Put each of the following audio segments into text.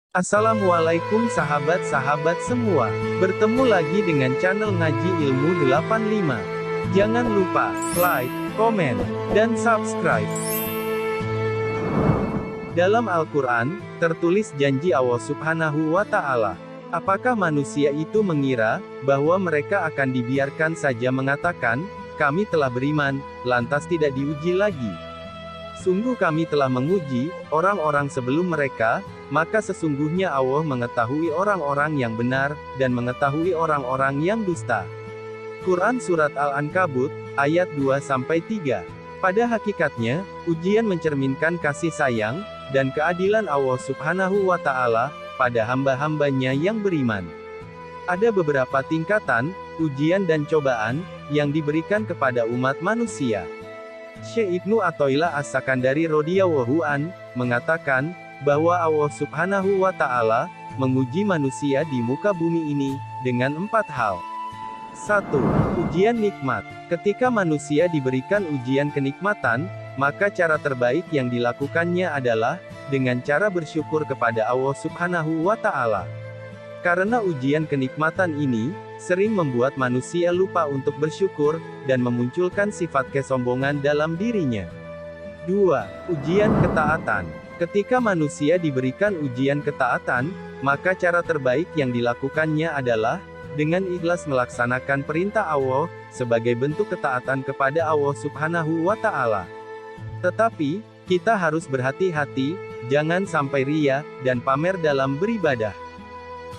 Assalamualaikum sahabat-sahabat semua. Bertemu lagi dengan channel Ngaji Ilmu 85. Jangan lupa like, komen, dan subscribe. Dalam Al-Quran, tertulis janji Allah Subhanahu wa Ta'ala. Apakah manusia itu mengira bahwa mereka akan dibiarkan saja mengatakan, "Kami telah beriman," lantas tidak diuji lagi? Sungguh kami telah menguji orang-orang sebelum mereka, maka sesungguhnya Allah mengetahui orang-orang yang benar, dan mengetahui orang-orang yang dusta. Quran Surat Al-Ankabut, ayat 2-3. Pada hakikatnya, ujian mencerminkan kasih sayang, dan keadilan Allah Subhanahu wa Ta'ala, pada hamba-hambanya yang beriman. Ada beberapa tingkatan, ujian dan cobaan, yang diberikan kepada umat manusia. Syekh Ibnu Athaillah As-Sakandari radhiyallahu an mengatakan bahwa Allah Subhanahu wa Ta'ala menguji manusia di muka bumi ini dengan 4 hal. 1. Ujian nikmat. Ketika manusia diberikan ujian kenikmatan, maka cara terbaik yang dilakukannya adalah dengan cara bersyukur kepada Allah Subhanahu wa Ta'ala. Karena ujian kenikmatan ini sering membuat manusia lupa untuk bersyukur, dan memunculkan sifat kesombongan dalam dirinya. 2. Ujian ketaatan. Ketika manusia diberikan ujian ketaatan, maka cara terbaik yang dilakukannya adalah dengan ikhlas melaksanakan perintah Allah, sebagai bentuk ketaatan kepada Allah Subhanahu wa Ta'ala. Tetapi, kita harus berhati-hati, jangan sampai riya, dan pamer dalam beribadah.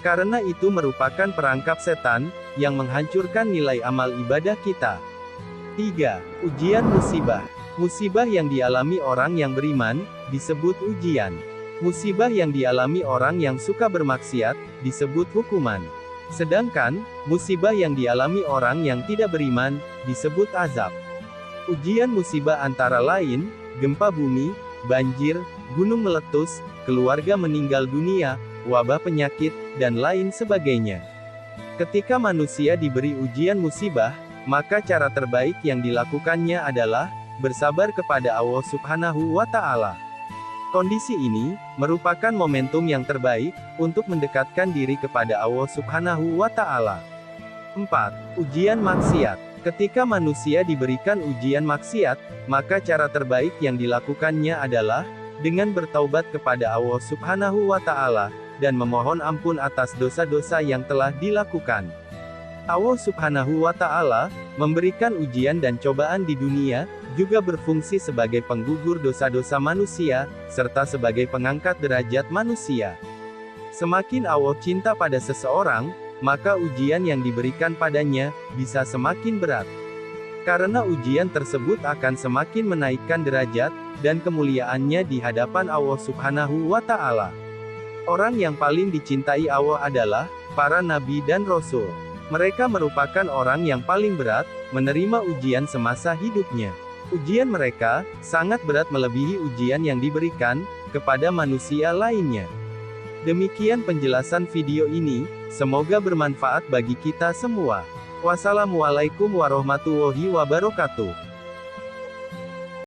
Karena itu merupakan perangkap setan, yang menghancurkan nilai amal ibadah kita. 3. Ujian musibah. Musibah yang dialami orang yang beriman, disebut ujian. Musibah yang dialami orang yang suka bermaksiat, disebut hukuman. Sedangkan, musibah yang dialami orang yang tidak beriman, disebut azab. Ujian musibah antara lain, gempa bumi, banjir, gunung meletus, keluarga meninggal dunia, wabah penyakit, dan lain sebagainya. Ketika manusia diberi ujian musibah, maka cara terbaik yang dilakukannya adalah bersabar kepada Allah Subhanahu wa Ta'ala. Kondisi ini merupakan momentum yang terbaik untuk mendekatkan diri kepada Allah Subhanahu wa Ta'ala. 4. Ujian maksiat. Ketika manusia diberikan ujian maksiat, maka cara terbaik yang dilakukannya adalah dengan bertaubat kepada Allah Subhanahu wa Ta'ala, dan memohon ampun atas dosa-dosa yang telah dilakukan. Allah Subhanahu wa Ta'ala memberikan ujian dan cobaan di dunia, juga berfungsi sebagai penggugur dosa-dosa manusia, serta sebagai pengangkat derajat manusia. Semakin Allah cinta pada seseorang, maka ujian yang diberikan padanya bisa semakin berat. Karena ujian tersebut akan semakin menaikkan derajat dan kemuliaannya di hadapan Allah Subhanahu wa Ta'ala. Orang yang paling dicintai Allah adalah para nabi dan rasul. Mereka merupakan orang yang paling berat menerima ujian semasa hidupnya. Ujian mereka sangat berat melebihi ujian yang diberikan kepada manusia lainnya. Demikian penjelasan video ini, semoga bermanfaat bagi kita semua. Wassalamualaikum warahmatullahi wabarakatuh.